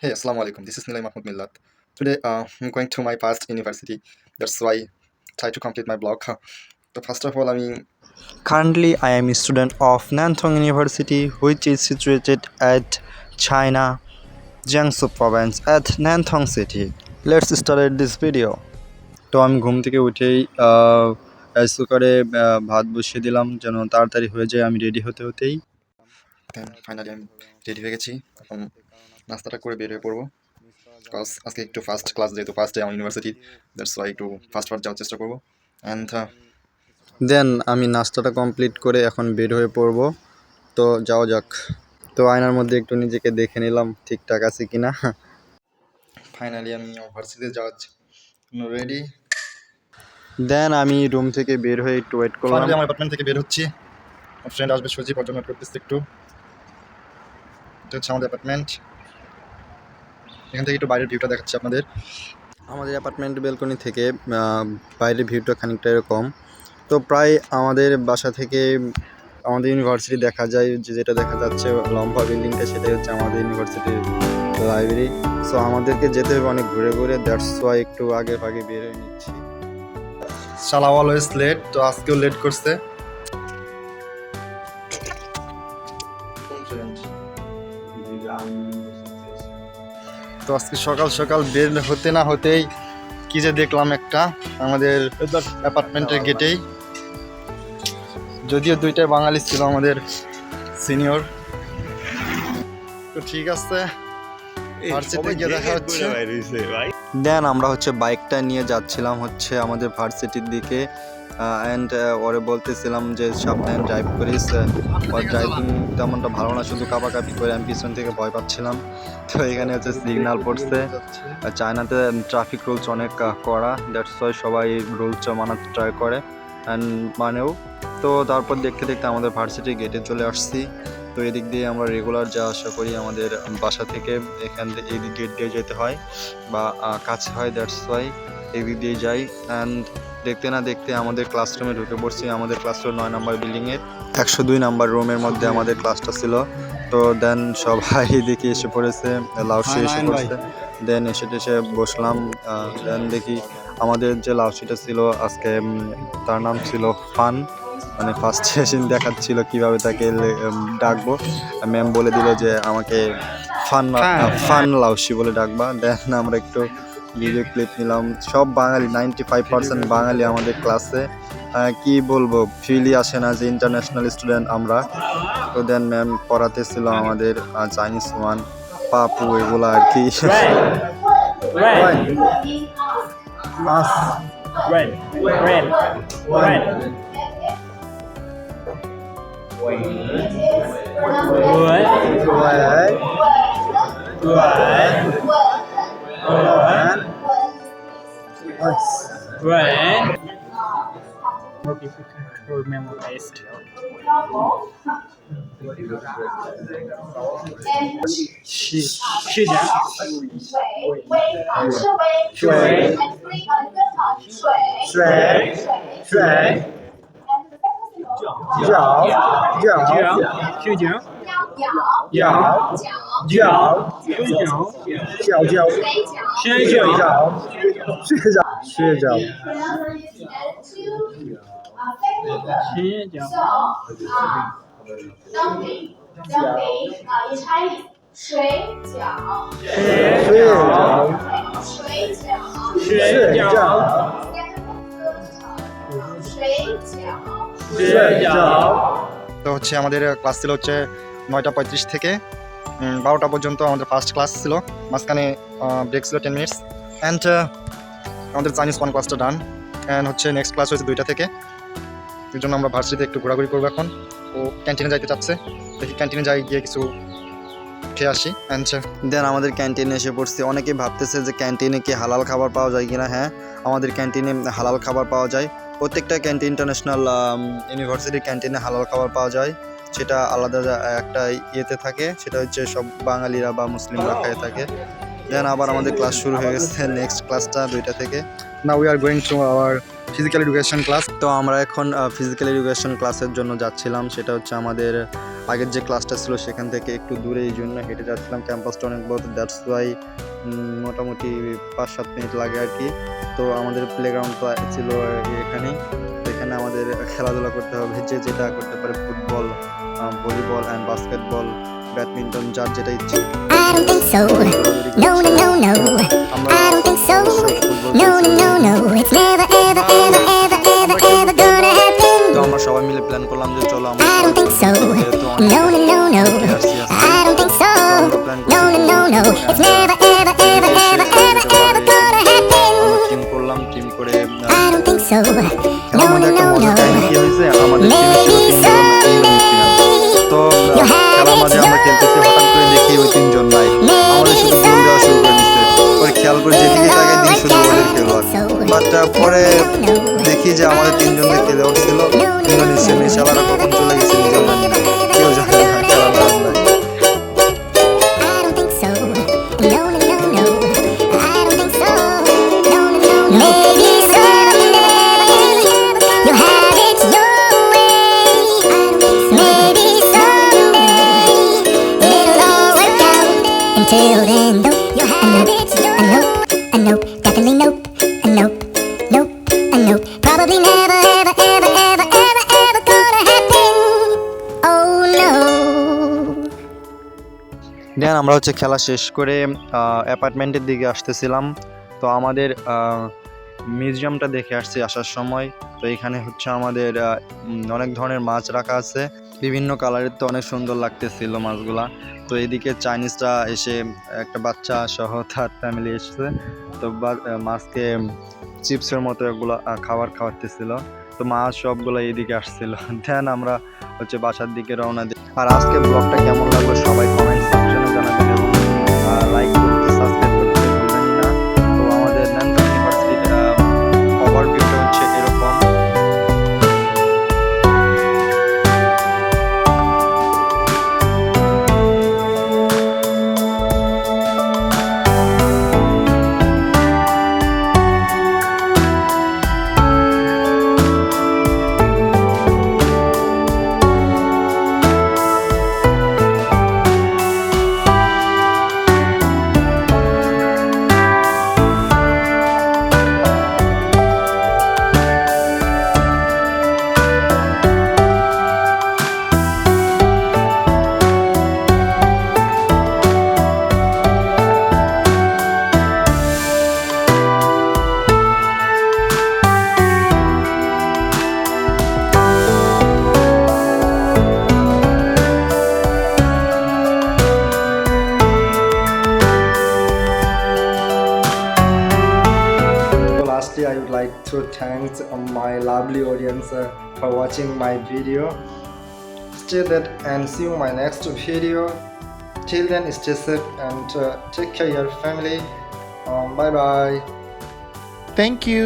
Hey, Assalamu alaikum. This is Nilay Mahmoud Millat. Today, I'm going to my past university. That's why I try to complete my blog. So first of all, Currently, I am a student of Nantong University, which is situated at China, Jiangsu province at Nantong city. Let's start this video. তো আমি ঘুম থেকে উঠেই rice কুকারে ভাত বসিয়ে দিলাম যেন তাড়াতাড়ি হয়ে যায় আমি রেডি হতে হতেই। then finally I'm ready হয়ে গেছি। এখন নাস্তাটা করে বের হয়ে পড়বো। Cause আজকে একটু ফার্স্ট ক্লাস যেহেতু ফার্স্ট ডে আমার ইউনিভার্সিটি, দ্যাটস ওয়াই একটু ফার্স্ট যাওয়ার চেষ্টা করবো। অ্যান্ড দেন আমি নাস্তাটা কমপ্লিট করে এখন বের হয়ে পড়বো। তো যাওয়া যাক। তো আয়নার মধ্যে একটু নিজেকে দেখে নিলাম ঠিকঠাক আছে কিনা। ফাইনালি আমি আমার ভার্সিটিতে যাওয়ার জন্য রেডি। দেন আমি রুম থেকে বের হয়ে একটু ওয়েট করলাম। ফাইনালি আমার অ্যাপার্টমেন্ট থেকে বের হচ্ছি। আমার ফ্রেন্ড আসবে সজীব, ওর জন্য করতেছি একটু। এটা হচ্ছে আমাদের অ্যাপার্টমেন্ট। এখান থেকে একটু বাইরের ভিউটা দেখাচ্ছি আপনাদের। আমাদের অ্যাপার্টমেন্ট ব্যালকনি থেকে বাইরের ভিউটা খানিকটা এরকম। তো প্রায় আমাদের বাসা থেকে আমাদের ইউনিভার্সিটি দেখা যায়, যেটা দেখা যাচ্ছে লম্বা বিল্ডিংটা, সেটাই হচ্ছে আমাদের ইউনিভার্সিটির লাইব্রেরি। সো আমাদেরকে যেতে হবে অনেক ঘুরে ঘুরে, দ্যাটস ওয়াই একটু আগে ভাগে বের হয়ে নিচ্ছি। শালা অলওয়েজ লেট, তো আজকেও লেট করছে। তো আজকে সকাল সকাল বের হতে না হতেই কি যে দেখলাম একটা আমাদের অ্যাপার্টমেন্টের গেটেই, যদিও দুইটাই বাঙালি ছিল আমাদের সিনিয়র। তো ঠিক আছে, ভার্সিটিতে গিয়ে দেখা হচ্ছে। দেন আমরা হচ্ছে বাইকটা নিয়ে যাচ্ছিলাম হচ্ছে আমাদের ভার্সিটির দিকে, অ্যান্ড ওরে বলতেছিলাম যে সাবধানে ড্রাইভ করিস। ওর ড্রাইভিং তেমনটা ভালো না, শুধু কাঁপাকাঁপি করে আমি পিছন থেকে ভয় পাচ্ছিলাম। তো এখানে হচ্ছে সিগন্যাল পড়ছে। চায়নাতে ট্রাফিক রুলস অনেক কড়া, দ্যাটস ওয়াই সবাই রুলসটা মানাতে ট্রাই করে অ্যান্ড মানেও। তো তারপর দেখতে দেখতে আমাদের ভার্সিটির গেটে চলে আসছি। তো এদিক দিয়ে আমরা রেগুলার যাওয়া আসা করি, আমাদের বাসা থেকে এখান থেকে এই গেট দিয়ে যেতে হয় বা কাছে হয়, দ্যাটস ওয়াই এদিক দিয়ে যাই। অ্যান্ড দেখতে না দেখতে আমাদের ক্লাসরুমে ঢুকে পড়ছি। আমাদের ক্লাসরুম 9 নম্বর বিল্ডিংয়ের 102 নাম্বার রুমের মধ্যে আমাদের ক্লাসটা ছিল। তো দেন সবাই দেখি এসে পড়েছে, লাউসি এসে পড়ছে। দেন এসে টেসে বসলাম। দেন দেখি আমাদের যে লাউসিটা ছিল আজকে, তার নাম ছিল ফান। মানে ফার্স্ট সেশন দেখাচ্ছিল কীভাবে তাকে ডাকবো। ম্যাম বলে দিল যে আমাকে ফান লাউসি বলে ডাকবা। দেন আমরা একটু ভিডিও ক্লিপ নিলাম। সব বাঙালি, 95% বাঙালি আমাদের ক্লাসে। কি বলবো, ফিলই আসে না যে ইন্টারন্যাশনাল স্টুডেন্ট আমরা। তো দেন ম্যাম পড়াতেছিল আমাদের চাইনিজ ওয়ান, পাপু, এগুলো আর কি। More difficult or memorized. She in Chinese, 水饺。তো হচ্ছে আমাদের ক্লাস ছিল হচ্ছে 9:35 থেকে 12টা পর্যন্ত আমাদের ফার্স্ট ক্লাস ছিল। মাঝখানে ব্রেক ছিল 10 মিনিটস। অ্যান্ড আমাদের চাইনিজ ওয়ান ক্লাসটা ডান। অ্যান্ড হচ্ছে নেক্সট ক্লাস হচ্ছে 2টা থেকে। এর জন্য আমরা ভার্সিটিতে একটু ঘোরাঘুরি করবো এখন। ও ক্যান্টিনে যাইতে চাচ্ছে, দেখি ক্যান্টিনে যাই, গিয়ে কিছু খেয়ে আসি। দেন আমাদের ক্যান্টিনে এসে পড়ছি। অনেকেই ভাবতেছে যে ক্যান্টিনে কি হালাল খাবার পাওয়া যায় কিনা। হ্যাঁ, আমাদের ক্যান্টিনে হালাল খাবার পাওয়া যায়। প্রত্যেকটা ক্যান্টিন, ইন্টারন্যাশনাল ইউনিভার্সিটির ক্যান্টিনে হালাল খাবার পাওয়া যায়। সেটা আলাদা একটা ইয়েতে থাকে, সেটা হচ্ছে সব বাঙালিরা বা মুসলিমরা খেয়ে থাকে। দেন আবার আমাদের ক্লাস শুরু হয়ে গেছে, নেক্সট ক্লাসটা 2টা থেকে। Now we are going to our physical education class. তো আমরা এখন ফিজিক্যাল এডুকেশন ক্লাসের জন্য যাচ্ছিলাম। সেটা হচ্ছে আমাদের আগের যে ক্লাসটা ছিল সেখান থেকে একটু দূরে, এই জন্য হেঁটে যাচ্ছিলাম। ক্যাম্পাসটা অনেক বড়, দ্যাটস ওয়াই মোটামুটি 5-7 মিনিট লাগে আর কি। তো আমাদের প্লেগ্রাউন্ডটা ছিল এখানেই। এখানে আমাদের খেলাধুলা করতে হবে, যে যেটা করতে পারে, football, volleyball and basketball, badminton, যার যেটা ইচ্ছে। I don't think so. No, no, no, no. I don't think so. No, no, no, no. It's never, ever, ever, ever, ever, ever gonna happen. তো আমরা সবাই মিলে প্ল্যান করলাম যে চলো আমরা I don't think so. No, no, no, no. I don't think so. No, no, no, no. It's never, ever, ever, ever, ever, ever gonna happen. Team করলাম, team করে I don't think so. No, খেলার মধ্যে no, একটা no, মজার no. কাহিনী কি হয়েছে, আমাদের টিমে ছিল Maybe 3 জন someday তো you'll have খেলার it মাঝে your আমরা খেলতেছি, হঠাৎ করে দেখি ওই 3 জন নাই। আমাদের শুধু গোল দেওয়া শুরু করে দিচ্ছে। পরে খেয়াল করে যেদিকে তাকাই দিই শুধু ওদের খেলোয়াড়। বাট পরে দেখি যে আমাদের 3 জন খেলে উঠছিল। 3 জন সেমিশালারা কখন চলে গেছে নিজেও জানি না, কেউ জানে না, খেলার নাম নাই। I don't think so. No, no, no, no. I don't think so. No, no, no, no. Maybe someday you'll have it your way. Maybe someday it'll all work out. Until then, nope. You'll have it your way. A nope, definitely nope. A nope, nope, a nope. Probably never, ever, ever, ever, ever, ever gonna happen. Oh no. দেন আমরা হচ্ছে খেলা শেষ করে অ্যাপার্টমেন্টের দিকে আসতেছিলাম। তো আমাদের মিউজিয়ামটা দেখে আসছি আসার সময়। তো এখানে হচ্ছে আমাদের অনেক ধরনের মাছ রাখা আছে, বিভিন্ন কালারের। তো অনেক সুন্দর লাগতেছিল মাছগুলা। তো এদিকে চাইনিজরা এসে একটা বাচ্চা সহ তার ফ্যামিলি এসেছে। তো মাছকে চিপসের মতো এগুলো খাবার খাওয়াতেছিল। তো মাছ সবগুলো এইদিকে আসছিল। দেন আমরা হচ্ছে বাসার দিকে রওনা দিই। আর আজকে ব্লগটা কেমন লাগলো সবাই কমেন্ট সেকশনে জানাবেন এবং লাইক করতে, সাবস্ক্রাইব করতে ভুলবেন না। তো আমাদের ন্যানকান ইউনিভার্সিটির ওভারভিউটা হচ্ছে এরকম। Lastly, I would like to thank my lovely audience for watching my video. Stay that and see you in my next video. Till then, stay safe and take care of your family. Bye bye. Thank you.